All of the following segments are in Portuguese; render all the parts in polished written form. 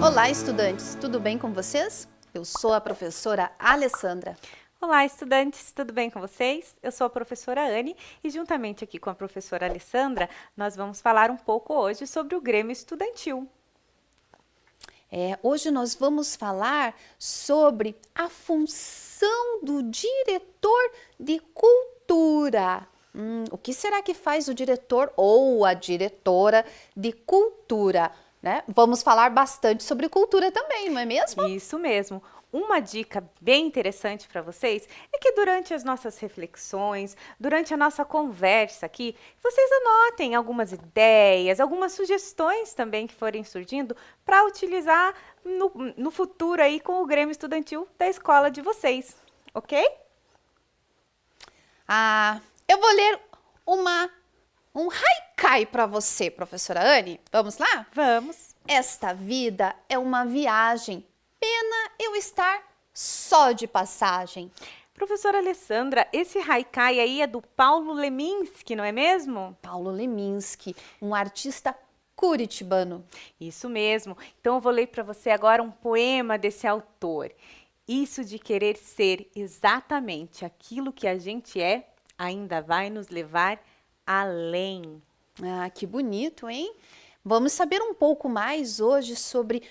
Olá, estudantes! Tudo bem com vocês? Eu sou a professora Alessandra. Olá, estudantes! Tudo bem com vocês? Eu sou a professora Anne e juntamente aqui com a professora Alessandra, nós vamos falar um pouco hoje sobre o Grêmio Estudantil. Hoje nós vamos falar sobre a função do diretor de cultura. O que será que faz o diretor ou a diretora de cultura, né? Vamos falar bastante sobre cultura também, não é mesmo? Isso mesmo! Uma dica bem interessante para vocês é que durante as nossas reflexões, durante a nossa conversa aqui, vocês anotem algumas ideias, algumas sugestões também que forem surgindo para utilizar no futuro aí com o Grêmio Estudantil da escola de vocês, ok? Eu vou ler um haikai para você, professora Anne. Vamos lá? Vamos! Esta vida é uma viagem. Pena eu estar só de passagem. Professora Alessandra, esse haikai aí é do Paulo Leminski, não é mesmo? Paulo Leminski, um artista curitibano. Isso mesmo. Então eu vou ler para você agora um poema desse autor. Isso de querer ser exatamente aquilo que a gente é, ainda vai nos levar além. Que bonito, hein? Vamos saber um pouco mais hoje sobre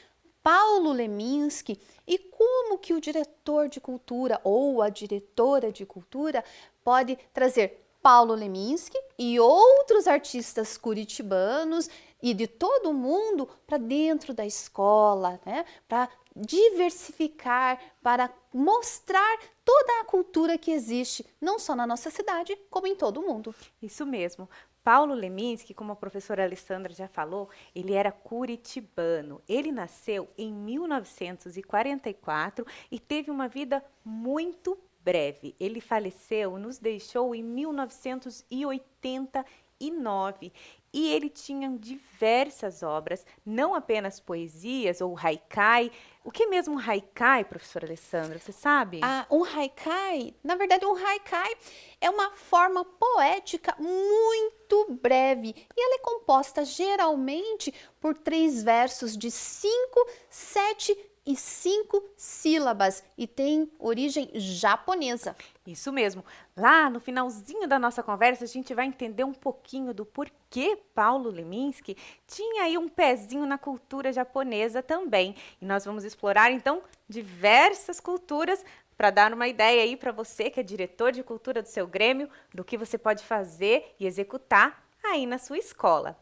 Paulo Leminski e como que o diretor de cultura ou a diretora de cultura pode trazer Paulo Leminski e outros artistas curitibanos e de todo o mundo para dentro da escola, né? Para diversificar, para mostrar toda a cultura que existe, não só na nossa cidade, como em todo o mundo. Isso mesmo. Paulo Leminski, como a professora Alessandra já falou, ele era curitibano. Ele nasceu em 1944 e teve uma vida muito breve. Ele faleceu, nos deixou em 1989. E ele tinha diversas obras, não apenas poesias ou haikai. O que é mesmo um haikai, professora Alessandra, você sabe? Um haikai, na verdade, um haikai é uma forma poética muito breve e ela é composta geralmente por 3 versos de 5, 7 e 5 sílabas e tem origem japonesa. Isso mesmo. Lá no finalzinho da nossa conversa, a gente vai entender um pouquinho do porquê Paulo Leminski tinha aí um pezinho na cultura japonesa também. E nós vamos explorar, então, diversas culturas para dar uma ideia aí para você, que é diretor de cultura do seu Grêmio, do que você pode fazer e executar aí na sua escola.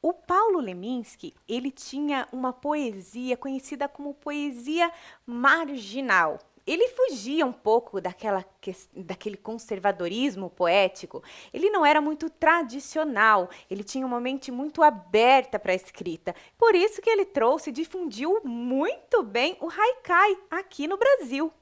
O Paulo Leminski, ele tinha uma poesia conhecida como poesia marginal. Ele fugia um pouco daquele conservadorismo poético. Ele não era muito tradicional, ele tinha uma mente muito aberta para a escrita. Por isso que ele trouxe e difundiu muito bem o haikai aqui no Brasil.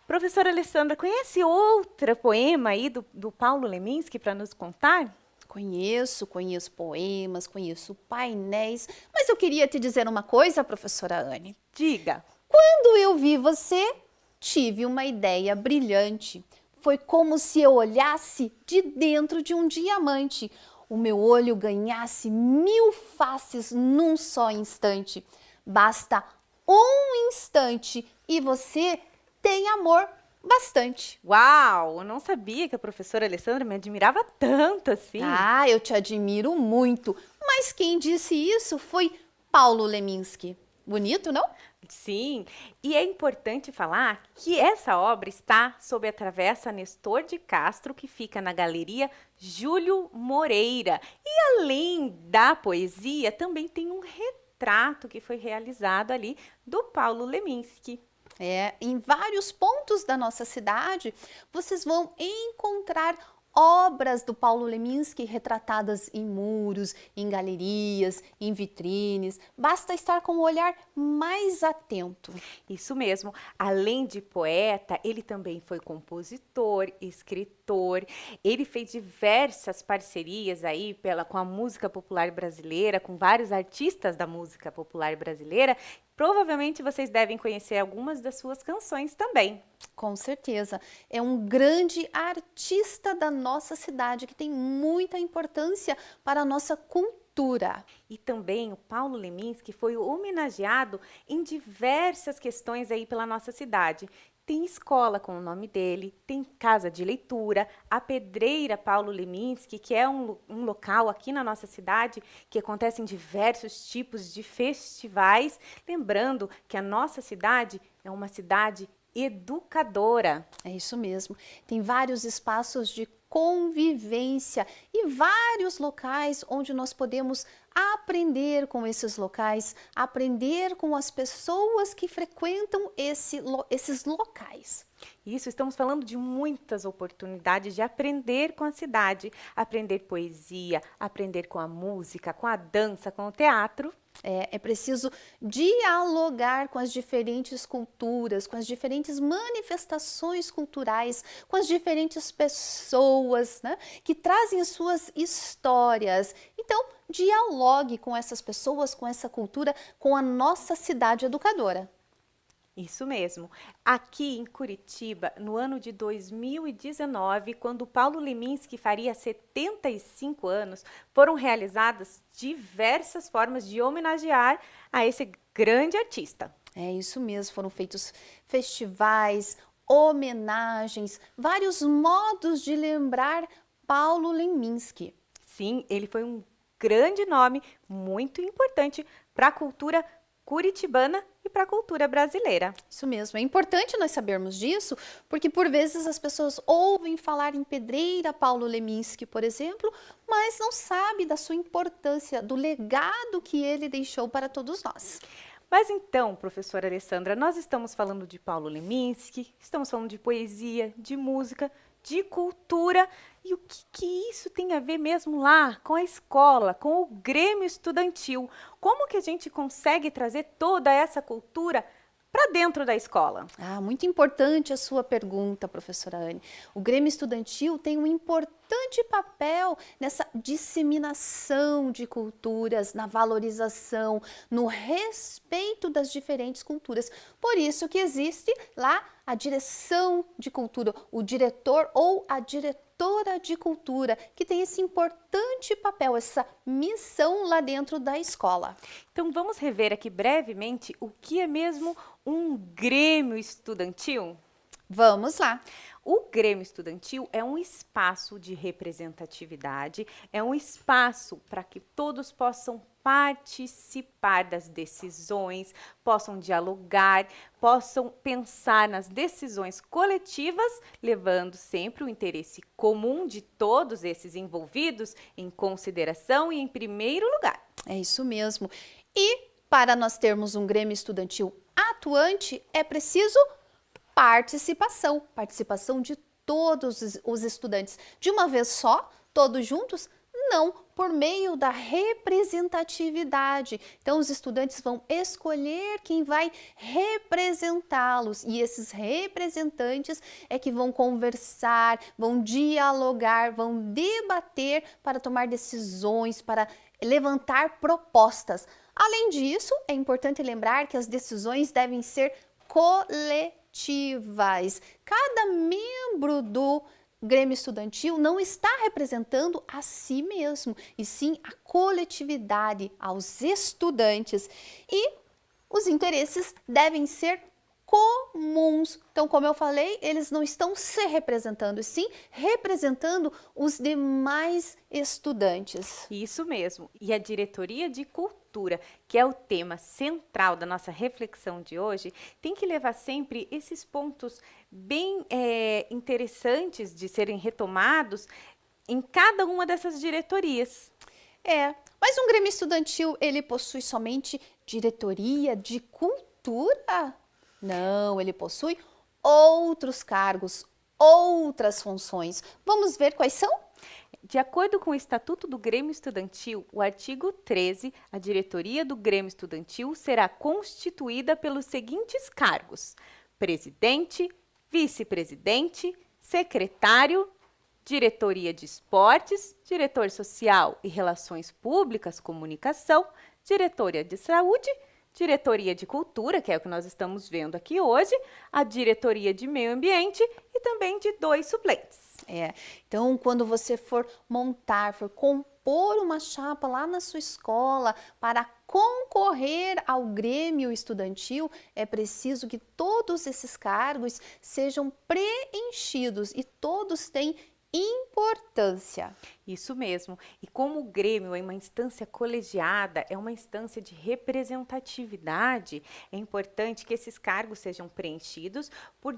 Professora Alessandra, conhece outro poema aí do Paulo Leminski para nos contar? Conheço poemas, conheço painéis, mas eu queria te dizer uma coisa, professora Anne. Diga. Quando eu vi você, tive uma ideia brilhante. Foi como se eu olhasse de dentro de um diamante. O meu olho ganhasse 1000 faces num só instante. Basta um instante e você tem amor bastante. Uau! Eu não sabia que a professora Alessandra me admirava tanto assim. Eu te admiro muito. Mas quem disse isso foi Paulo Leminski. Bonito, não? Sim, e é importante falar que essa obra está sob a Travessa Nestor de Castro, que fica na Galeria Júlio Moreira. E além da poesia, também tem um retrato que foi realizado ali do Paulo Leminski. Em vários pontos da nossa cidade, vocês vão encontrar obras do Paulo Leminski retratadas em muros, em galerias, em vitrines. Basta estar com o olhar mais atento. Isso mesmo. Além de poeta, ele também foi compositor, escritor. Ele fez diversas parcerias aí com a música popular brasileira, com vários artistas da música popular brasileira. Provavelmente vocês devem conhecer algumas das suas canções também. Com certeza. É um grande artista da nossa cidade que tem muita importância para a nossa cultura cultura. E também o Paulo Leminski foi homenageado em diversas questões aí pela nossa cidade. Tem escola com o nome dele, tem casa de leitura, a Pedreira Paulo Leminski, que é um local aqui na nossa cidade que acontecem diversos tipos de festivais. Lembrando que a nossa cidade é uma cidade educadora. É isso mesmo. Tem vários espaços de convivência e vários locais onde nós podemos aprender com esses locais, aprender com as pessoas que frequentam esses locais. Isso, estamos falando de muitas oportunidades de aprender com a cidade, aprender poesia, aprender com a música, com a dança, com o teatro. É preciso dialogar com as diferentes culturas, com as diferentes manifestações culturais, com as diferentes pessoas, né, que trazem as suas histórias. Então, dialogue com essas pessoas, com essa cultura, com a nossa cidade educadora. Isso mesmo. Aqui em Curitiba, no ano de 2019, quando Paulo Leminski faria 75 anos, foram realizadas diversas formas de homenagear a esse grande artista. É isso mesmo, foram feitos festivais, homenagens, vários modos de lembrar Paulo Leminski. Sim, ele foi um grande nome, muito importante para a cultura curitibana e para a cultura brasileira. Isso mesmo, é importante nós sabermos disso, porque por vezes as pessoas ouvem falar em Pedreira Paulo Leminski, por exemplo, mas não sabem da sua importância, do legado que ele deixou para todos nós. Mas então, professora Alessandra, nós estamos falando de Paulo Leminski, estamos falando de poesia, de música, de cultura, e o que isso tem a ver mesmo lá com a escola, com o Grêmio Estudantil? Como que a gente consegue trazer toda essa cultura para dentro da escola? Ah, muito importante a sua pergunta, professora Anne. O Grêmio Estudantil tem um importante papel nessa disseminação de culturas, na valorização, no respeito das diferentes culturas. Por isso que existe lá a direção de cultura, o diretor ou a diretora de cultura, que tem esse importante papel, essa missão lá dentro da escola. Então vamos rever aqui brevemente o que é mesmo um Grêmio Estudantil? Vamos lá. O Grêmio Estudantil é um espaço de representatividade, é um espaço para que todos possam participar das decisões, possam dialogar, possam pensar nas decisões coletivas, levando sempre o interesse comum de todos esses envolvidos em consideração e em primeiro lugar. É isso mesmo. E para nós termos um Grêmio Estudantil atuante, é preciso participação de todos os estudantes. De uma vez só, todos juntos? Não, por meio da representatividade. Então, os estudantes vão escolher quem vai representá-los e esses representantes é que vão conversar, vão dialogar, vão debater para tomar decisões, para levantar propostas. Além disso, é importante lembrar que as decisões devem ser coletivas. Cada membro do Grêmio Estudantil não está representando a si mesmo, e sim a coletividade, aos estudantes. E os interesses devem ser comuns. Então, como eu falei, eles não estão se representando, e sim representando os demais estudantes. Isso mesmo. E a diretoria de cultura, que é o tema central da nossa reflexão de hoje, tem que levar sempre esses pontos bem interessantes de serem retomados em cada uma dessas diretorias. Mas um Grêmio Estudantil, ele possui somente diretoria de cultura? Não, ele possui outros cargos, outras funções. Vamos ver quais são? De acordo com o Estatuto do Grêmio Estudantil, o artigo 13, a diretoria do Grêmio Estudantil será constituída pelos seguintes cargos: presidente, vice-presidente, secretário, diretoria de esportes, diretor social e relações públicas, comunicação, diretoria de saúde, diretoria de cultura, que é o que nós estamos vendo aqui hoje, a diretoria de meio ambiente e também de 2 suplentes. Então, quando você for compor uma chapa lá na sua escola para concorrer ao Grêmio Estudantil, é preciso que todos esses cargos sejam preenchidos e todos têm importância. Isso mesmo. E como o Grêmio é uma instância colegiada, é uma instância de representatividade, é importante que esses cargos sejam preenchidos por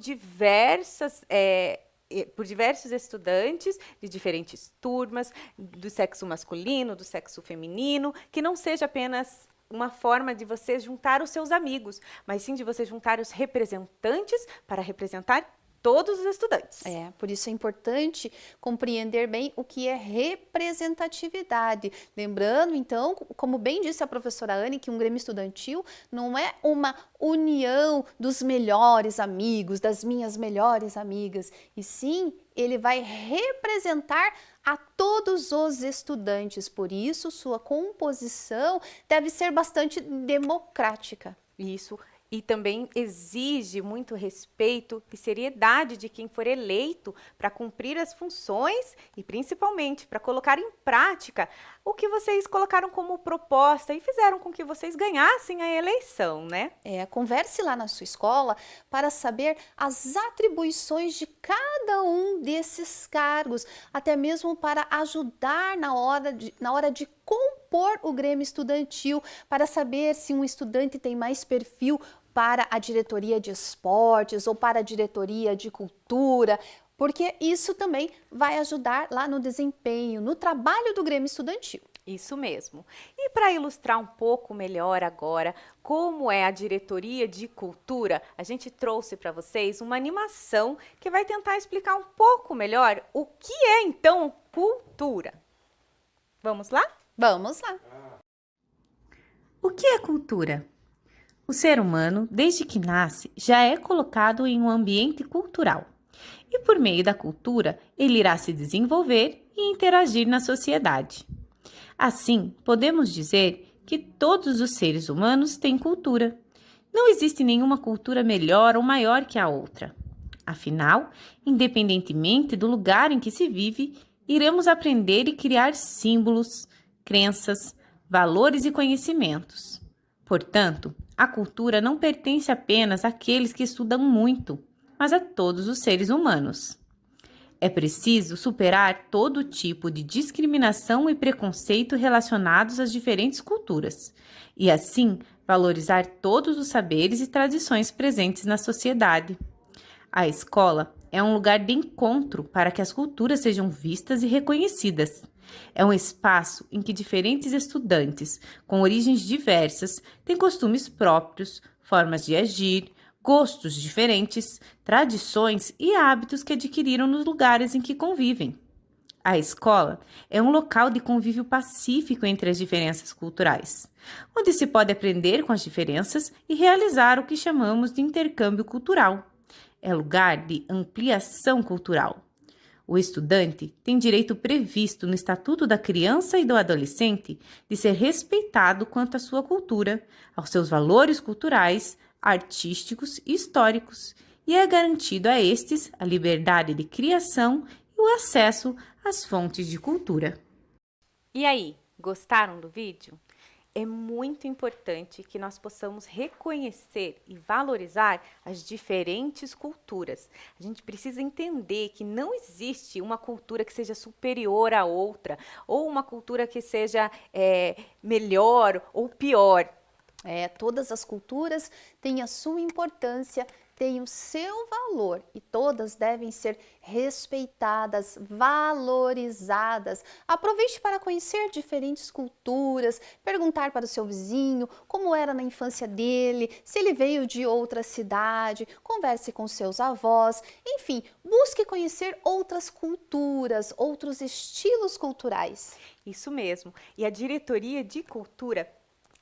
por diversos estudantes de diferentes turmas, do sexo masculino, do sexo feminino, que não seja apenas uma forma de você juntar os seus amigos, mas sim de você juntar os representantes para representar todos os estudantes. Por isso é importante compreender bem o que é representatividade. Lembrando, então, como bem disse a professora Anne, que um Grêmio Estudantil não é uma união dos melhores amigos, das minhas melhores amigas, e sim, ele vai representar a todos os estudantes. Por isso, sua composição deve ser bastante democrática. Isso. E também exige muito respeito e seriedade de quem for eleito para cumprir as funções e, principalmente, para colocar em prática o que vocês colocaram como proposta e fizeram com que vocês ganhassem a eleição, né? Converse lá na sua escola para saber as atribuições de cada um desses cargos, até mesmo para ajudar na hora de compor o Grêmio Estudantil, para saber se um estudante tem mais perfil para a diretoria de esportes ou para a diretoria de cultura, porque isso também vai ajudar lá no desempenho, no trabalho do Grêmio Estudantil. Isso mesmo. E para ilustrar um pouco melhor agora como é a diretoria de cultura, a gente trouxe para vocês uma animação que vai tentar explicar um pouco melhor o que é então cultura. Vamos lá? Vamos lá! O que é cultura? O ser humano, desde que nasce, já é colocado em um ambiente cultural. E por meio da cultura, ele irá se desenvolver e interagir na sociedade. Assim, podemos dizer que todos os seres humanos têm cultura. Não existe nenhuma cultura melhor ou maior que a outra. Afinal, independentemente do lugar em que se vive, iremos aprender e criar símbolos, crenças, valores e conhecimentos. Portanto, a cultura não pertence apenas àqueles que estudam muito, mas a todos os seres humanos. É preciso superar todo tipo de discriminação e preconceito relacionados às diferentes culturas, e assim valorizar todos os saberes e tradições presentes na sociedade. A escola é um lugar de encontro para que as culturas sejam vistas e reconhecidas. É um espaço em que diferentes estudantes, com origens diversas, têm costumes próprios, formas de agir, gostos diferentes, tradições e hábitos que adquiriram nos lugares em que convivem. A escola é um local de convívio pacífico entre as diferenças culturais, onde se pode aprender com as diferenças e realizar o que chamamos de intercâmbio cultural. É lugar de ampliação cultural. O estudante tem direito previsto no Estatuto da Criança e do Adolescente de ser respeitado quanto à sua cultura, aos seus valores culturais, artísticos e históricos, e é garantido a estes a liberdade de criação e o acesso às fontes de cultura. E aí, gostaram do vídeo? É muito importante que nós possamos reconhecer e valorizar as diferentes culturas. A gente precisa entender que não existe uma cultura que seja superior à outra, ou uma cultura que seja melhor ou pior. Todas as culturas têm a sua importância, têm o seu valor e todas devem ser respeitadas, valorizadas. Aproveite para conhecer diferentes culturas, perguntar para o seu vizinho como era na infância dele, se ele veio de outra cidade, converse com seus avós, enfim, busque conhecer outras culturas, outros estilos culturais. Isso mesmo. E a diretoria de cultura,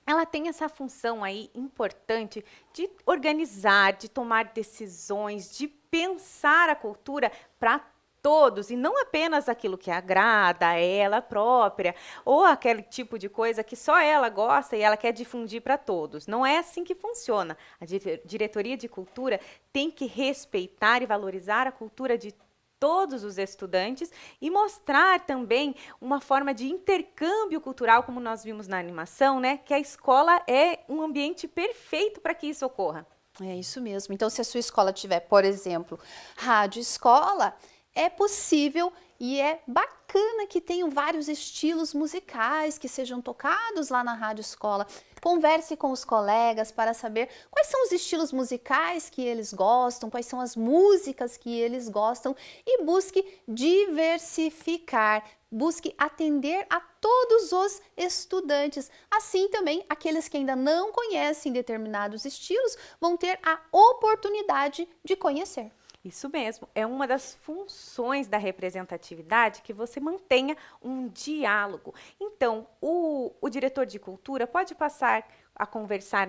ela tem essa função aí importante de organizar, de tomar decisões, de pensar a cultura para todos e não apenas aquilo que agrada a ela própria ou aquele tipo de coisa que só ela gosta e ela quer difundir para todos. Não é assim que funciona. A diretoria de cultura tem que respeitar e valorizar a cultura de todos os estudantes e mostrar também uma forma de intercâmbio cultural, como nós vimos na animação, né? Que a escola é um ambiente perfeito para que isso ocorra. É isso mesmo. Então, se a sua escola tiver, por exemplo, rádio escola, é possível e é bacana que tenham vários estilos musicais que sejam tocados lá na rádio escola. Converse com os colegas para saber quais são os estilos musicais que eles gostam, quais são as músicas que eles gostam e busque diversificar, busque atender a todos os estudantes. Assim também, aqueles que ainda não conhecem determinados estilos vão ter a oportunidade de conhecer. Isso mesmo, é uma das funções da representatividade que você mantenha um diálogo. Então, o diretor de cultura pode passar a conversar,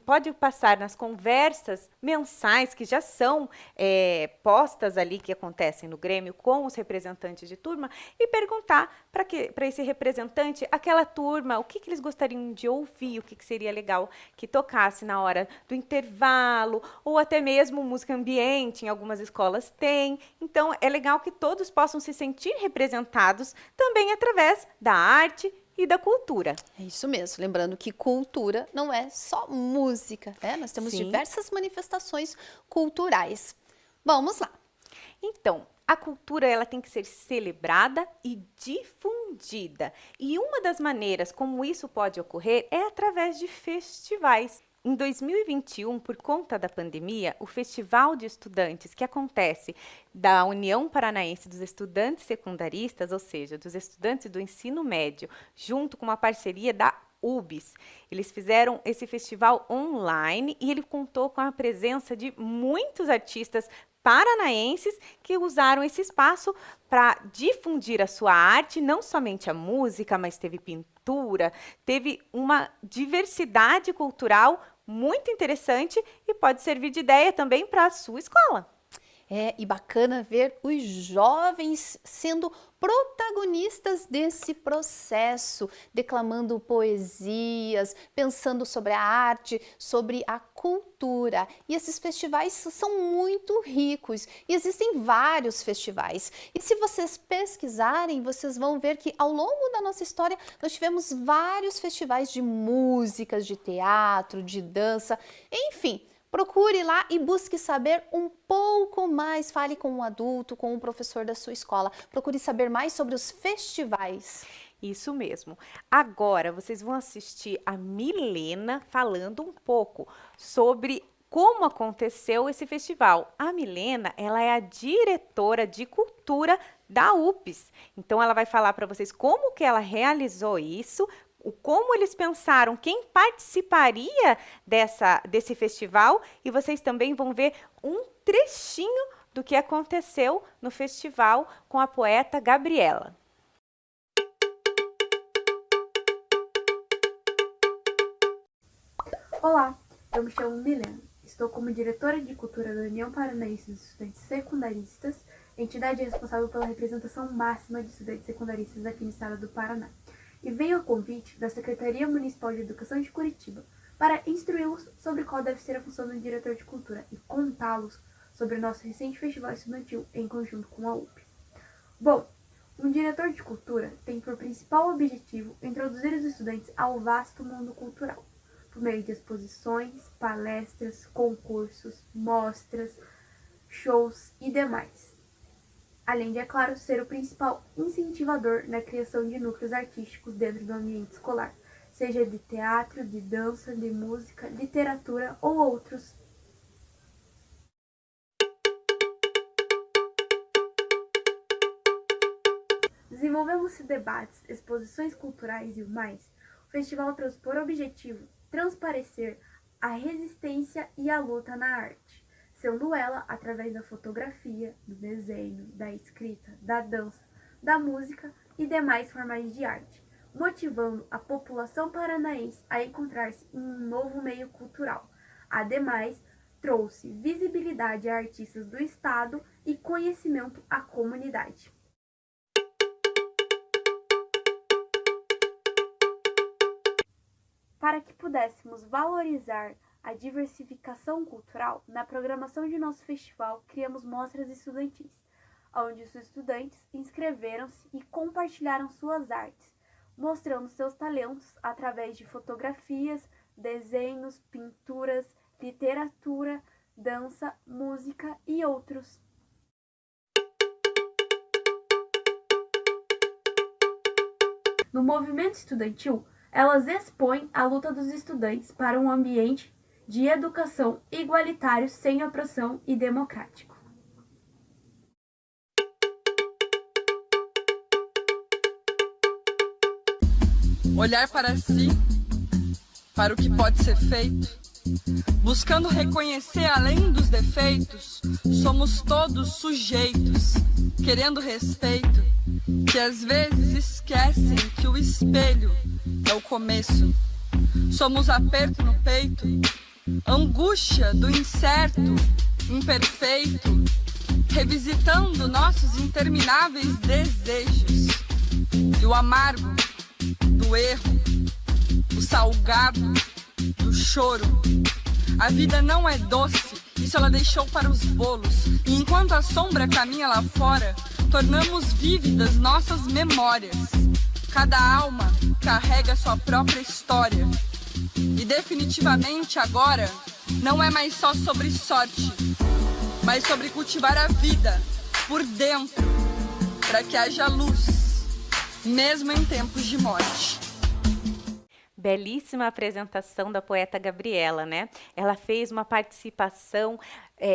pode passar nas conversas mensais que já são postas ali, que acontecem no Grêmio com os representantes de turma, e perguntar para esse representante, aquela turma, o que eles gostariam de ouvir, o que seria legal que tocasse na hora do intervalo, ou até mesmo música ambiente, em algumas escolas tem. Então, é legal que todos possam se sentir representados também através da arte e da cultura. É isso mesmo, lembrando que cultura não é só música, né? Nós temos Sim. diversas manifestações culturais. Vamos lá. Então, a cultura ela tem que ser celebrada e difundida. E uma das maneiras como isso pode ocorrer é através de festivais. Em 2021, por conta da pandemia, o Festival de Estudantes, que acontece da União Paranaense dos Estudantes Secundaristas, ou seja, dos estudantes do ensino médio, junto com uma parceria da UBS. Eles fizeram esse festival online e ele contou com a presença de muitos artistas paranaenses que usaram esse espaço para difundir a sua arte, não somente a música, mas teve pintura, teve uma diversidade cultural muito interessante e pode servir de ideia também para a sua escola. E bacana ver os jovens sendo protagonistas desse processo, declamando poesias, pensando sobre a arte, sobre a cultura. E esses festivais são muito ricos e existem vários festivais. E se vocês pesquisarem, vocês vão ver que ao longo da nossa história nós tivemos vários festivais de músicas, de teatro, de dança, enfim. Procure lá e busque saber um pouco mais, fale com um adulto, com um professor da sua escola. Procure saber mais sobre os festivais. Isso mesmo. Agora vocês vão assistir a Milena falando um pouco sobre como aconteceu esse festival. A Milena, ela é a diretora de cultura da UPS. Então ela vai falar para vocês como que ela realizou isso, como eles pensaram, quem participaria desse festival, e vocês também vão ver um trechinho do que aconteceu no festival com a poeta Gabriela. Olá, eu me chamo Milena, estou como diretora de cultura da União Paranaense dos Estudantes Secundaristas, entidade responsável pela representação máxima de estudantes secundaristas aqui no estado do Paraná. E venho a convite da Secretaria Municipal de Educação de Curitiba para instruí-los sobre qual deve ser a função do diretor de cultura e contá-los sobre o nosso recente festival estudantil em conjunto com a UP. Bom, um diretor de cultura tem por principal objetivo introduzir os estudantes ao vasto mundo cultural, por meio de exposições, palestras, concursos, mostras, shows e demais. Além de, é claro, ser o principal incentivador na criação de núcleos artísticos dentro do ambiente escolar, seja de teatro, de dança, de música, literatura ou outros. Desenvolvendo-se debates, exposições culturais e o mais, o festival trouxe por objetivo transparecer a resistência e a luta na arte, sendo ela através da fotografia, do desenho, da escrita, da dança, da música e demais formas de arte, motivando a população paranaense a encontrar-se em um novo meio cultural. Ademais, trouxe visibilidade a artistas do estado e conhecimento à comunidade. Para que pudéssemos valorizar a diversificação cultural, na programação de nosso festival, criamos mostras estudantis. onde os estudantes inscreveram-se e compartilharam suas artes, mostrando seus talentos através de fotografias, desenhos, pinturas, literatura, dança, música e outros. No movimento estudantil, elas expõem a luta dos estudantes para um ambiente de educação igualitário, sem opressão e democrático. Olhar para si, para o que pode ser feito, buscando reconhecer além dos defeitos, somos todos sujeitos, querendo respeito, que às vezes esquecem que o espelho é o começo. Somos aperto no peito, angústia do incerto, imperfeito, revisitando nossos intermináveis desejos. E o amargo do erro, o salgado do choro. A vida não é doce, isso ela deixou para os bolos. E enquanto a sombra caminha lá fora, tornamos vívidas nossas memórias. Cada alma carrega sua própria história. E definitivamente agora não é mais só sobre sorte, mas sobre cultivar a vida por dentro, para que haja luz, mesmo em tempos de morte. Belíssima apresentação da poeta Gabriela, né? Ela fez uma participação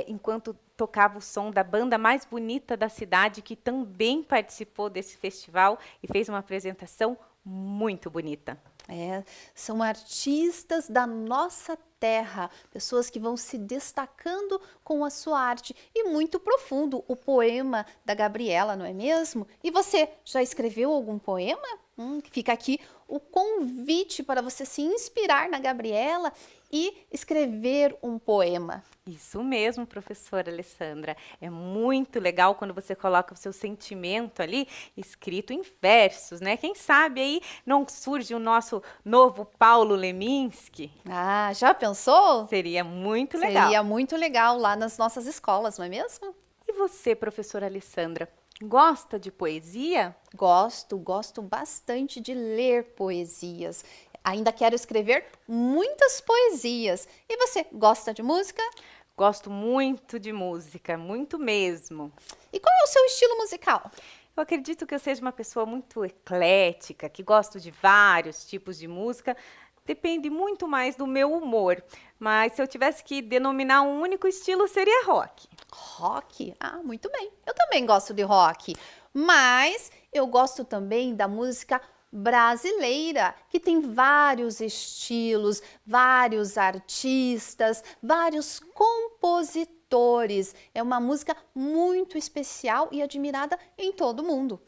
enquanto tocava o som da banda mais bonita da cidade, que também participou desse festival e fez uma apresentação muito bonita. São artistas da nossa terra, pessoas que vão se destacando com a sua arte. E muito profundo o poema da Gabriela, não é mesmo? E você, já escreveu algum poema? Fica aqui o convite para você se inspirar na Gabriela e escrever um poema. Isso mesmo, professora Alessandra. É muito legal quando você coloca o seu sentimento ali escrito em versos, né? Quem sabe aí não surge o nosso novo Paulo Leminski? Ah, já pensou? Seria muito legal. Seria muito legal lá nas nossas escolas, não é mesmo? E você, professora Alessandra, gosta de poesia? Gosto bastante de ler poesias. Ainda quero escrever muitas poesias. E você, gosta de música? Gosto muito de música, muito mesmo. E qual é o seu estilo musical? Eu acredito que eu seja uma pessoa muito eclética, que gosto de vários tipos de música. Depende muito mais do meu humor. Mas se eu tivesse que denominar um único estilo, seria rock. Rock? Ah, muito bem. Eu também gosto de rock. Mas eu gosto também da música brasileira, que tem vários estilos, vários artistas, vários compositores. É uma música muito especial e admirada em todo o mundo.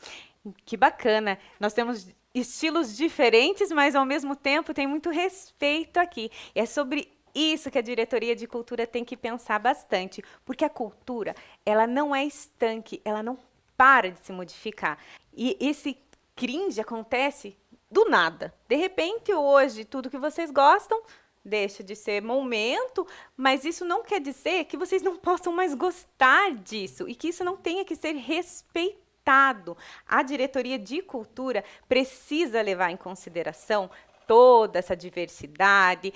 Que bacana! Nós temos estilos diferentes, mas ao mesmo tempo tem muito respeito aqui. É sobre isso que a Diretoria de Cultura tem que pensar bastante, porque a cultura, ela não é estanque, ela não para de se modificar. E esse cringe acontece do nada. De repente, hoje, tudo que vocês gostam deixa de ser momento, mas isso não quer dizer que vocês não possam mais gostar disso e que isso não tenha que ser respeitado. A Diretoria de Cultura precisa levar em consideração toda essa diversidade,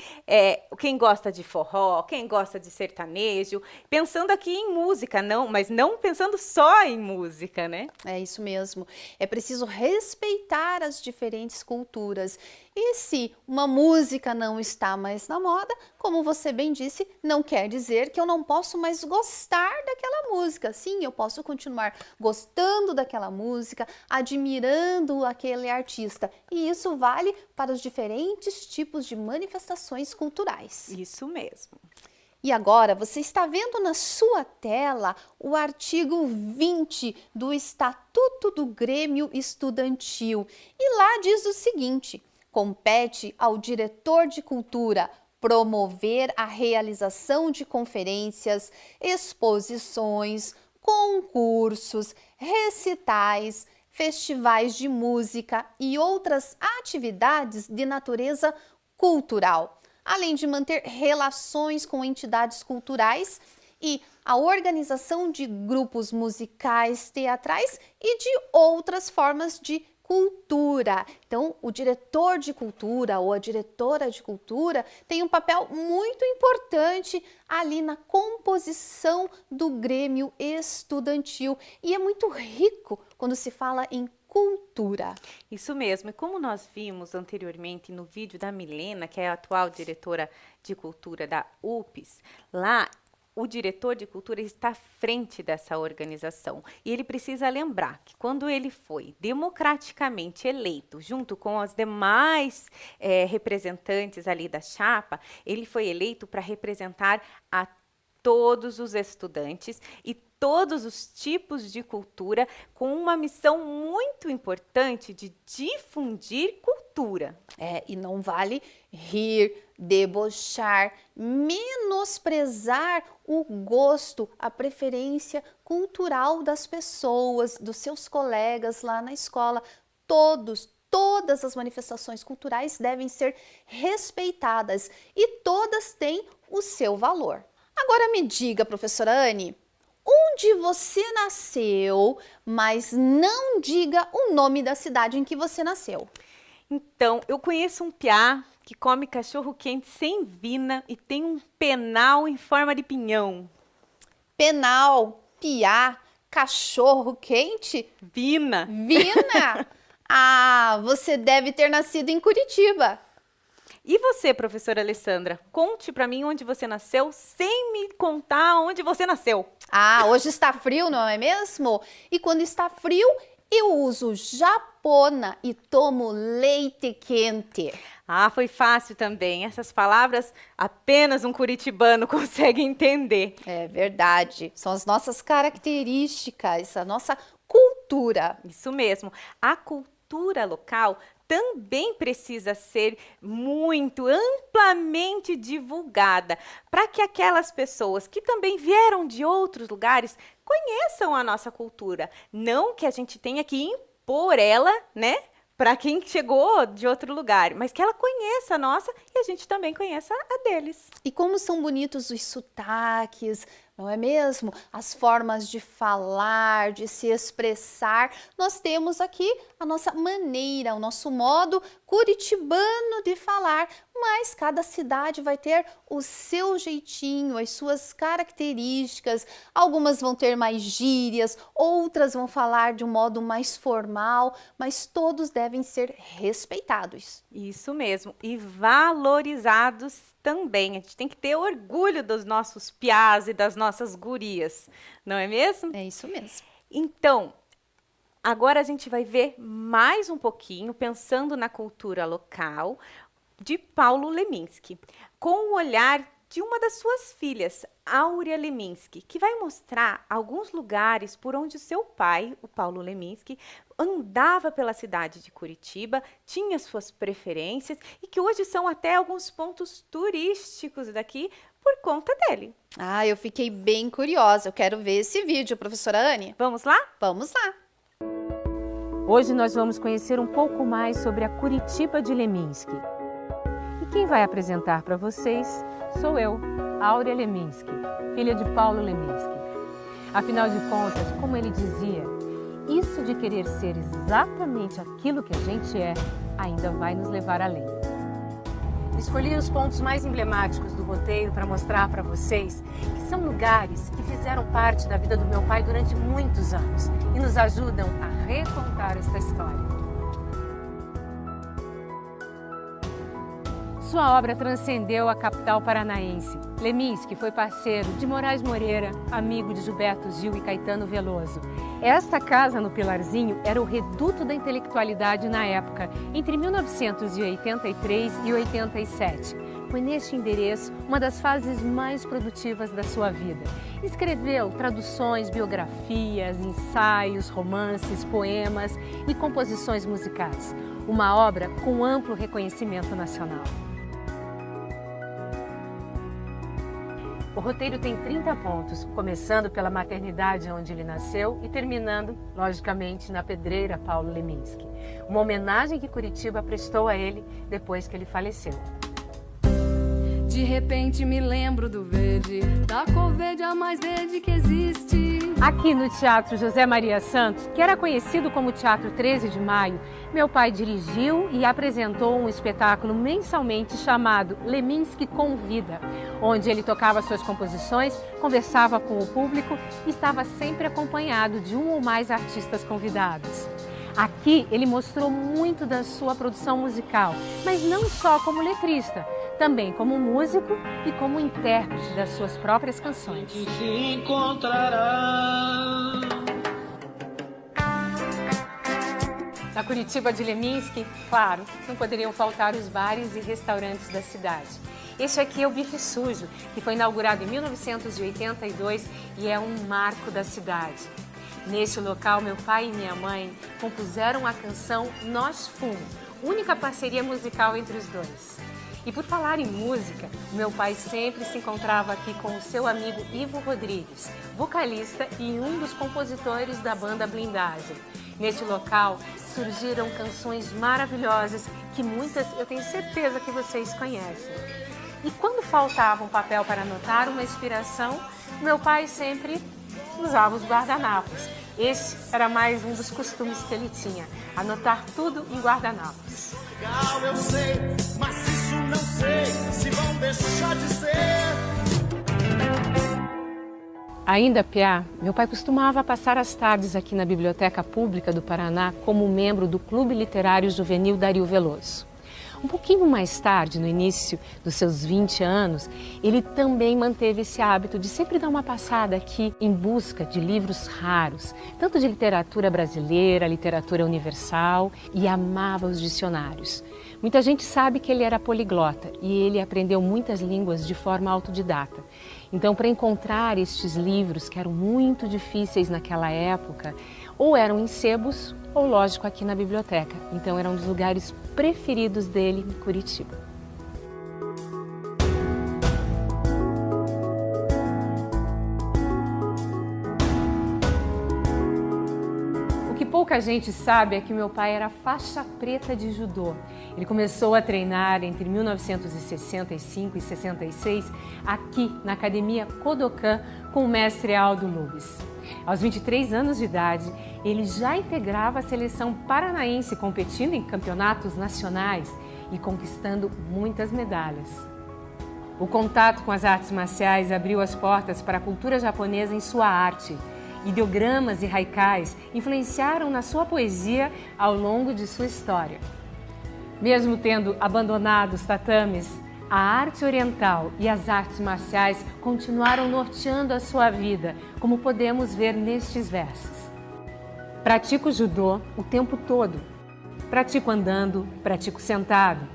quem gosta de forró, quem gosta de sertanejo, pensando aqui em música, mas não pensando só em música, né? É isso mesmo. É preciso respeitar as diferentes culturas. E se uma música não está mais na moda, como você bem disse, não quer dizer que eu não posso mais gostar daquela música. Sim, eu posso continuar gostando daquela música, admirando aquele artista. E isso vale para os diferentes tipos de manifestações culturais. Isso mesmo. E agora você está vendo na sua tela o artigo 20 do Estatuto do Grêmio Estudantil. E lá diz o seguinte: compete ao diretor de cultura promover a realização de conferências, exposições, concursos, recitais, festivais de música e outras atividades de natureza cultural, além de manter relações com entidades culturais e a organização de grupos musicais, teatrais e de outras formas de cultura. Então, o diretor de cultura ou a diretora de cultura tem um papel muito importante ali na composição do grêmio estudantil e é muito rico quando se fala em cultura. Isso mesmo, e como nós vimos anteriormente no vídeo da Milena, que é a atual diretora de cultura da UPES, lá o diretor de cultura está à frente dessa organização e ele precisa lembrar que quando ele foi democraticamente eleito, junto com os demais representantes ali da chapa, ele foi eleito para representar a todos os estudantes e todos os tipos de cultura, com uma missão muito importante de difundir cultura. E não vale rir, debochar, menosprezar o gosto, a preferência cultural das pessoas, dos seus colegas lá na escola. Todas as manifestações culturais devem ser respeitadas e todas têm o seu valor. Agora me diga, professora Anne, onde você nasceu, mas não diga o nome da cidade em que você nasceu. Então, eu conheço um piá que come cachorro-quente sem vina e tem um penal em forma de pinhão. Penal, piá, cachorro-quente? Vina. Vina? Ah, você deve ter nascido em Curitiba. E você, professora Alessandra, conte para mim onde você nasceu sem me contar onde você nasceu. Ah, hoje está frio, não é mesmo? E quando está frio, eu uso japona e tomo leite quente. Ah, foi fácil também. Essas palavras apenas um curitibano consegue entender. É verdade. São as nossas características, a nossa cultura. Isso mesmo. A cultura local também precisa ser muito amplamente divulgada para que aquelas pessoas que também vieram de outros lugares conheçam a nossa cultura. Não que a gente tenha que impor ela, né, para quem chegou de outro lugar, mas que ela conheça a nossa e a gente também conheça a deles. E como são bonitos os sotaques, não é mesmo? As formas de falar, de se expressar. Nós temos aqui a nossa maneira, o nosso modo curitibano de falar, mas cada cidade vai ter o seu jeitinho, as suas características. Algumas vão ter mais gírias, outras vão falar de um modo mais formal, mas todos devem ser respeitados. Isso mesmo, e valorizados também. A gente tem que ter orgulho dos nossos piás e das nossas gurias, não é mesmo? É isso mesmo. Então, agora a gente vai ver mais um pouquinho, pensando na cultura local, de Paulo Leminski, com o olhar de uma das suas filhas, Áurea Leminski, que vai mostrar alguns lugares por onde seu pai, o Paulo Leminski, andava pela cidade de Curitiba, tinha suas preferências e que hoje são até alguns pontos turísticos daqui por conta dele. Ah, eu fiquei bem curiosa. Eu quero ver esse vídeo, professora Anne. Vamos lá? Vamos lá. Hoje nós vamos conhecer um pouco mais sobre a Curitiba de Leminski. E quem vai apresentar para vocês sou eu, Áurea Leminski, filha de Paulo Leminski. Afinal de contas, como ele dizia, isso de querer ser exatamente aquilo que a gente é, ainda vai nos levar além. Escolhi os pontos mais emblemáticos do roteiro para mostrar para vocês que são lugares que fizeram parte da vida do meu pai durante muitos anos e nos ajudam a recontar esta história. Sua obra transcendeu a capital paranaense. Leminski foi parceiro de Moraes Moreira, amigo de Gilberto Gil e Caetano Veloso. Esta casa no Pilarzinho era o reduto da intelectualidade na época, entre 1983 e 87. Foi neste endereço uma das fases mais produtivas da sua vida. Escreveu traduções, biografias, ensaios, romances, poemas e composições musicais. Uma obra com amplo reconhecimento nacional. O roteiro tem 30 pontos, começando pela maternidade onde ele nasceu e terminando, logicamente, na pedreira Paulo Leminski. Uma homenagem que Curitiba prestou a ele depois que ele faleceu. De repente me lembro do verde, da cor verde a mais verde que existe. Aqui no Teatro José Maria Santos, que era conhecido como Teatro 13 de Maio, meu pai dirigiu e apresentou um espetáculo mensalmente chamado Leminski Convida, onde ele tocava suas composições, conversava com o público e estava sempre acompanhado de um ou mais artistas convidados. Aqui ele mostrou muito da sua produção musical, mas não só como letrista, também como músico e como intérprete das suas próprias canções. Na Curitiba de Leminski, claro, não poderiam faltar os bares e restaurantes da cidade. Este aqui é o Bife Sujo, que foi inaugurado em 1982 e é um marco da cidade. Neste local, meu pai e minha mãe compuseram a canção Nós Fumo, única parceria musical entre os dois. E por falar em música, meu pai sempre se encontrava aqui com o seu amigo Ivo Rodrigues, vocalista e um dos compositores da banda Blindagem. Neste local surgiram canções maravilhosas que muitas eu tenho certeza que vocês conhecem. E quando faltava um papel para anotar uma inspiração, meu pai sempre usava os guardanapos. Esse era mais um dos costumes que ele tinha, anotar tudo em guardanapos. Eu sei, mas isso não sei se vão deixar de ser. Ainda piá, meu pai costumava passar as tardes aqui na Biblioteca Pública do Paraná como membro do Clube Literário Juvenil Dario Veloso. Um pouquinho mais tarde, no início dos seus 20 anos, ele também manteve esse hábito de sempre dar uma passada aqui em busca de livros raros, tanto de literatura brasileira, literatura universal, e amava os dicionários. Muita gente sabe que ele era poliglota e ele aprendeu muitas línguas de forma autodidata. Então, para encontrar estes livros que eram muito difíceis naquela época, ou eram em sebos, ou lógico aqui na biblioteca. Então era um dos lugares preferidos dele em Curitiba. O que pouca gente sabe é que meu pai era faixa preta de judô. Ele começou a treinar entre 1965 e 66 aqui na Academia Kodokan com o mestre Aldo Lubes. Aos 23 anos de idade, ele já integrava a seleção paranaense, competindo em campeonatos nacionais e conquistando muitas medalhas. O contato com as artes marciais abriu as portas para a cultura japonesa em sua arte. Ideogramas e haikais influenciaram na sua poesia ao longo de sua história. Mesmo tendo abandonado os tatames, a arte oriental e as artes marciais continuaram norteando a sua vida, como podemos ver nestes versos. Pratico judô o tempo todo. Pratico andando, pratico sentado.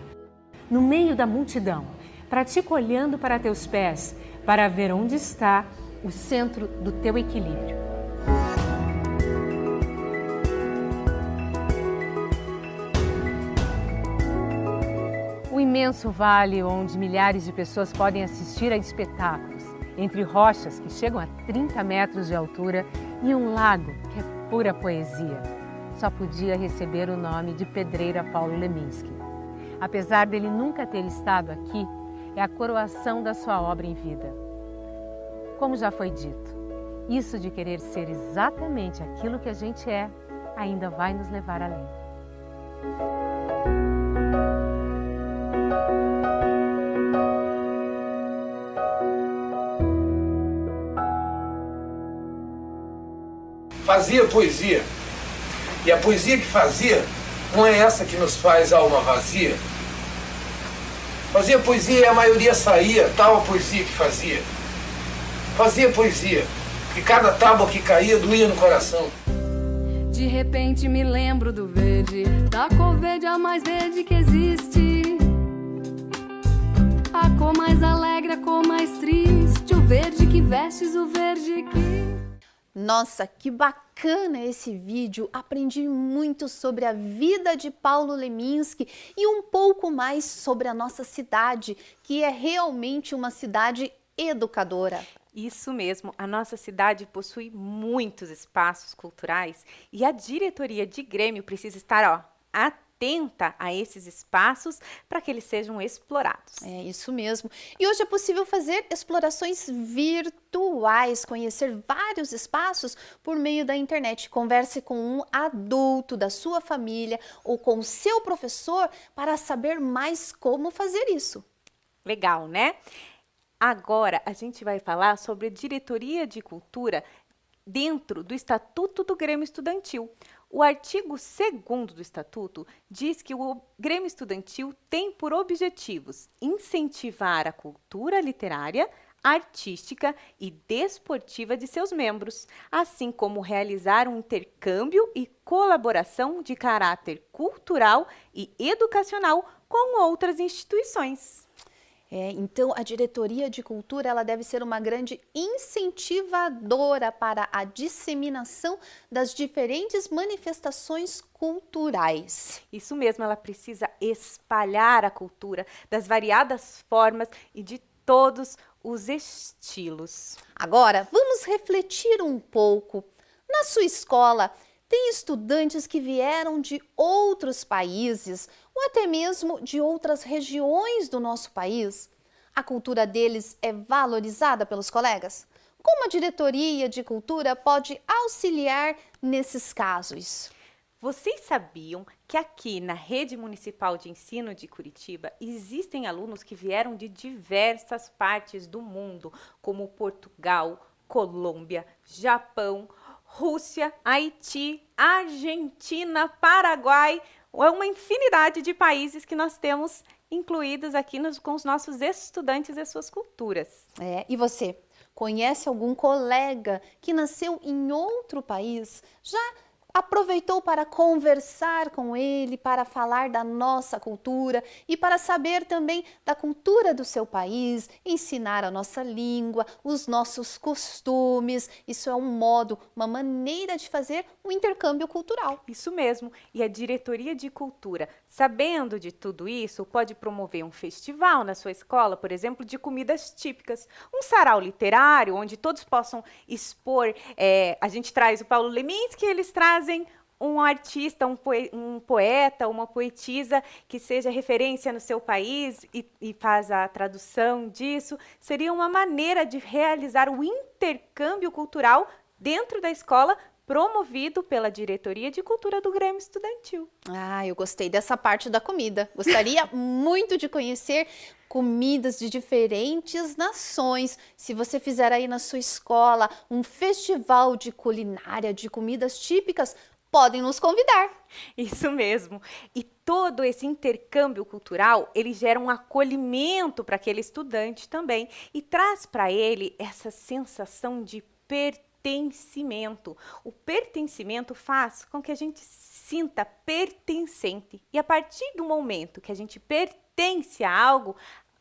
No meio da multidão, pratico olhando para teus pés, para ver onde está o centro do teu equilíbrio. Um imenso vale onde milhares de pessoas podem assistir a espetáculos, entre rochas que chegam a 30 metros de altura e um lago que é pura poesia. Só podia receber o nome de Pedreira Paulo Leminski. Apesar dele nunca ter estado aqui, é a coroação da sua obra em vida. Como já foi dito, isso de querer ser exatamente aquilo que a gente é, ainda vai nos levar além. Fazia poesia, e a poesia que fazia não é essa que nos faz alma vazia. Fazia poesia e a maioria saía, tal a poesia que fazia. Fazia poesia, e cada tábua que caía doía no coração. De repente me lembro do verde, da cor verde a mais verde que existe. A cor mais alegre, a cor mais triste, o verde que vestes, o verde que... Nossa, que bacana esse vídeo! Aprendi muito sobre a vida de Paulo Leminski e um pouco mais sobre a nossa cidade, que é realmente uma cidade educadora. Isso mesmo, a nossa cidade possui muitos espaços culturais e a diretoria de Grêmio precisa estar, atenta atenta a esses espaços para que eles sejam explorados. É isso mesmo. E hoje é possível fazer explorações virtuais, conhecer vários espaços por meio da internet. Converse com um adulto da sua família ou com o seu professor para saber mais como fazer isso. Legal, né? Agora a gente vai falar sobre a diretoria de cultura dentro do Estatuto do Grêmio Estudantil. O artigo 2º do Estatuto diz que o Grêmio Estudantil tem por objetivos incentivar a cultura literária, artística e desportiva de seus membros, assim como realizar um intercâmbio e colaboração de caráter cultural e educacional com outras instituições. Então, a diretoria de cultura ela deve ser uma grande incentivadora para a disseminação das diferentes manifestações culturais. Isso mesmo, ela precisa espalhar a cultura das variadas formas e de todos os estilos. Agora, vamos refletir um pouco. Na sua escola, tem estudantes que vieram de outros países ou até mesmo de outras regiões do nosso país. A cultura deles é valorizada pelos colegas? Como a diretoria de cultura pode auxiliar nesses casos? Vocês sabiam que aqui na Rede Municipal de Ensino de Curitiba existem alunos que vieram de diversas partes do mundo, como Portugal, Colômbia, Japão, Rússia, Haiti, Argentina, Paraguai, é uma infinidade de países que nós temos incluídos aqui com os nossos estudantes e suas culturas. E você, conhece algum colega que nasceu em outro país? Já aproveitou para conversar com ele, para falar da nossa cultura e para saber também da cultura do seu país, ensinar a nossa língua, os nossos costumes? Isso é um modo, uma maneira de fazer um intercâmbio cultural. Isso mesmo. E a diretoria de cultura, sabendo de tudo isso, pode promover um festival na sua escola, por exemplo, de comidas típicas. Um sarau literário, onde todos possam expor. A gente traz o Paulo Leminski, eles trazem um artista, um poeta, uma poetisa que seja referência no seu país e faz a tradução disso. Seria uma maneira de realizar o intercâmbio cultural dentro da escola, promovido pela Diretoria de Cultura do Grêmio Estudantil. Eu gostei dessa parte da comida. Gostaria muito de conhecer comidas de diferentes nações. Se você fizer aí na sua escola um festival de culinária, de comidas típicas, podem nos convidar. Isso mesmo. E todo esse intercâmbio cultural, ele gera um acolhimento para aquele estudante também e traz para ele essa sensação de pertencimento. O pertencimento faz com que a gente se sinta pertencente. E a partir do momento que a gente pertence a algo,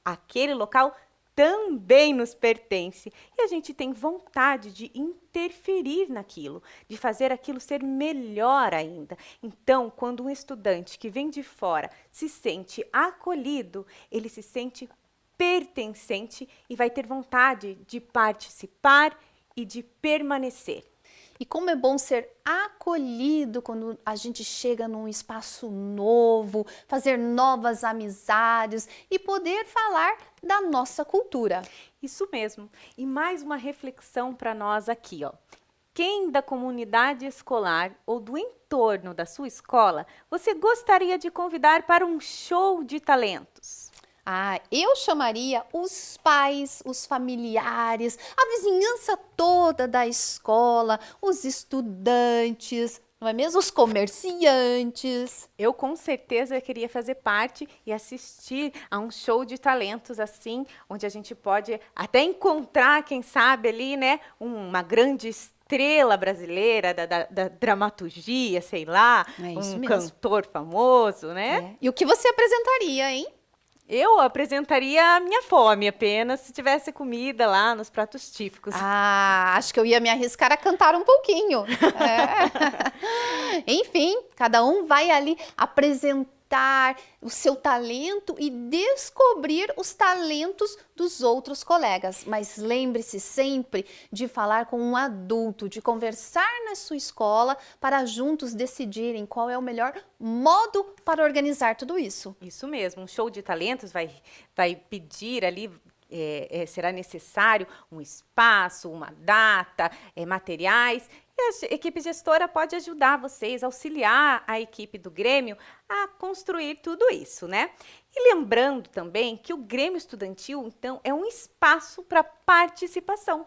aquele local também nos pertence. E a gente tem vontade de interferir naquilo, de fazer aquilo ser melhor ainda. Então, quando um estudante que vem de fora se sente acolhido, ele se sente pertencente e vai ter vontade de participar e de permanecer. E como é bom ser acolhido quando a gente chega num espaço novo, fazer novas amizades e poder falar da nossa cultura. Isso mesmo. E mais uma reflexão para nós aqui, ó. Quem da comunidade escolar ou do entorno da sua escola você gostaria de convidar para um show de talentos? Eu chamaria os pais, os familiares, a vizinhança toda da escola, os estudantes, não é mesmo? Os comerciantes. Eu com certeza queria fazer parte e assistir a um show de talentos assim, onde a gente pode até encontrar, quem sabe ali, né, uma grande estrela brasileira da dramaturgia, sei lá, um cantor famoso, né? E o que você apresentaria, hein? Eu apresentaria a minha fome apenas se tivesse comida lá nos pratos típicos. Acho que eu ia me arriscar a cantar um pouquinho. Enfim, cada um vai ali apresentar aproveitar o seu talento e descobrir os talentos dos outros colegas. Mas lembre-se sempre de falar com um adulto, de conversar na sua escola para juntos decidirem qual é o melhor modo para organizar tudo isso. Isso mesmo, um show de talentos vai pedir ali, será necessário um espaço, uma data, materiais. E a equipe gestora pode ajudar vocês, auxiliar a equipe do Grêmio a construir tudo isso, né? E lembrando também que o Grêmio Estudantil, então, é um espaço para participação.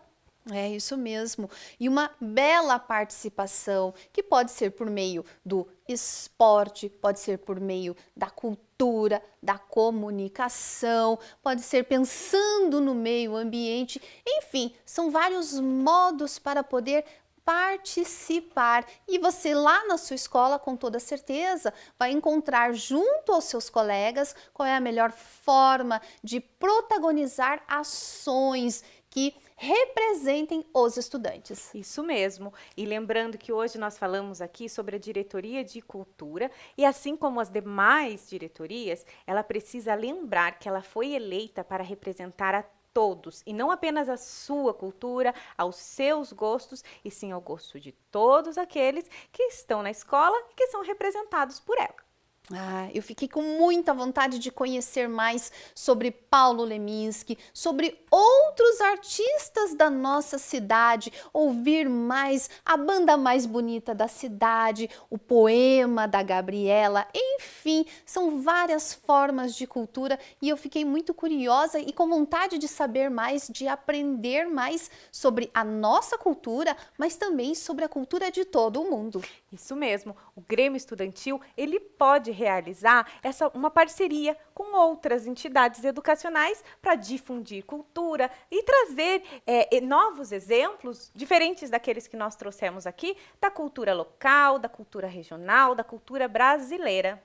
É isso mesmo. E uma bela participação, que pode ser por meio do esporte, pode ser por meio da cultura, da comunicação, pode ser pensando no meio ambiente. Enfim, são vários modos para poder participar, e você lá na sua escola, com toda certeza, vai encontrar junto aos seus colegas qual é a melhor forma de protagonizar ações que representem os estudantes. Isso mesmo. E lembrando que hoje nós falamos aqui sobre a diretoria de cultura, e assim como as demais diretorias, ela precisa lembrar que ela foi eleita para representar a todos, e não apenas a sua cultura, aos seus gostos, e sim ao gosto de todos aqueles que estão na escola e que são representados por ela. Eu fiquei com muita vontade de conhecer mais sobre Paulo Leminski, sobre outros artistas da nossa cidade, ouvir mais a banda mais bonita da cidade, o poema da Gabriela, enfim, são várias formas de cultura e eu fiquei muito curiosa e com vontade de saber mais, de aprender mais sobre a nossa cultura, mas também sobre a cultura de todo o mundo. Isso mesmo, o Grêmio Estudantil, ele pode realizar uma parceria com outras entidades educacionais para difundir cultura e trazer novos exemplos, diferentes daqueles que nós trouxemos aqui, da cultura local, da cultura regional, da cultura brasileira.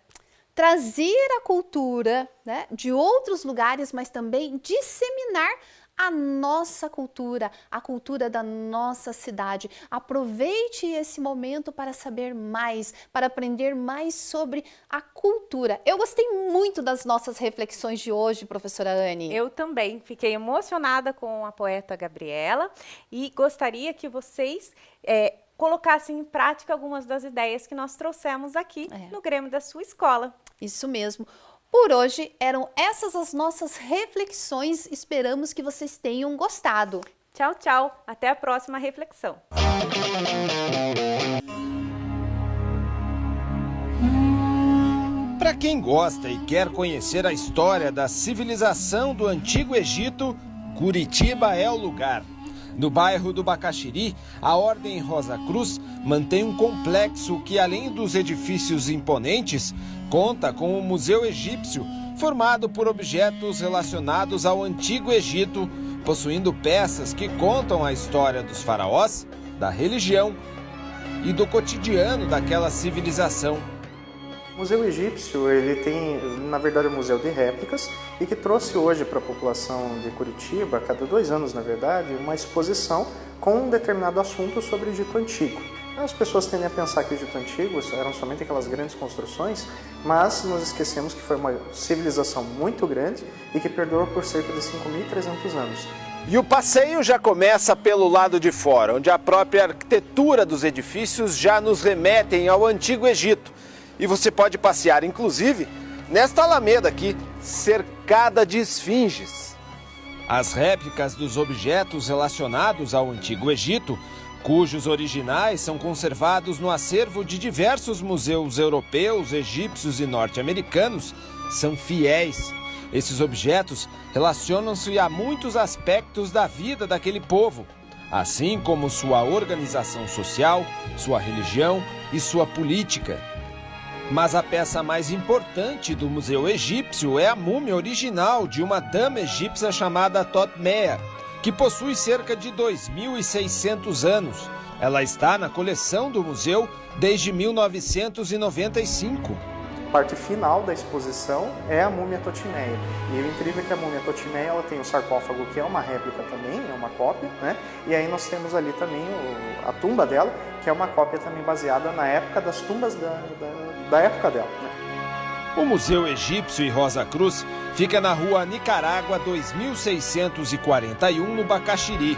Trazer a cultura, né, de outros lugares, mas também disseminar a nossa cultura, a cultura da nossa cidade. Aproveite esse momento para saber mais, para aprender mais sobre a cultura. Eu gostei muito das nossas reflexões de hoje, professora Anne. Eu também fiquei emocionada com a poeta Gabriela e gostaria que vocês colocassem em prática algumas das ideias que nós trouxemos aqui no Grêmio da sua escola. Isso mesmo. Por hoje, eram essas as nossas reflexões. Esperamos que vocês tenham gostado. Tchau, tchau. Até a próxima reflexão. Para quem gosta e quer conhecer a história da civilização do Antigo Egito, Curitiba é o lugar. No bairro do Bacaxiri, a Ordem Rosa Cruz mantém um complexo que, além dos edifícios imponentes, conta com o Museu Egípcio, formado por objetos relacionados ao Antigo Egito, possuindo peças que contam a história dos faraós, da religião e do cotidiano daquela civilização. O Museu Egípcio, ele tem, na verdade, um museu de réplicas e que trouxe hoje para a população de Curitiba, a cada 2 anos, na verdade, uma exposição com um determinado assunto sobre o Egito Antigo. As pessoas tendem a pensar que o Egito Antigo eram somente aquelas grandes construções, mas nós esquecemos que foi uma civilização muito grande e que perdurou por cerca de 5.300 anos. E o passeio já começa pelo lado de fora, onde a própria arquitetura dos edifícios já nos remetem ao Antigo Egito. E você pode passear, inclusive, nesta alameda aqui, cercada de esfinges. As réplicas dos objetos relacionados ao Antigo Egito, cujos originais são conservados no acervo de diversos museus europeus, egípcios e norte-americanos, são fiéis. Esses objetos relacionam-se a muitos aspectos da vida daquele povo, assim como sua organização social, sua religião e sua política. Mas a peça mais importante do Museu Egípcio é a múmia original de uma dama egípcia chamada Totmeia, que possui cerca de 2.600 anos. Ela está na coleção do museu desde 1995. A parte final da exposição é a múmia Totmeia. E o incrível é que a múmia Totmeia ela tem o sarcófago, que é uma réplica também, é uma cópia, né? E aí nós temos ali também a tumba dela, que é uma cópia também baseada na época das tumbas da época dela, né? O Museu Egípcio em Rosa Cruz fica na rua Nicarágua 2641, no Bacaxiri.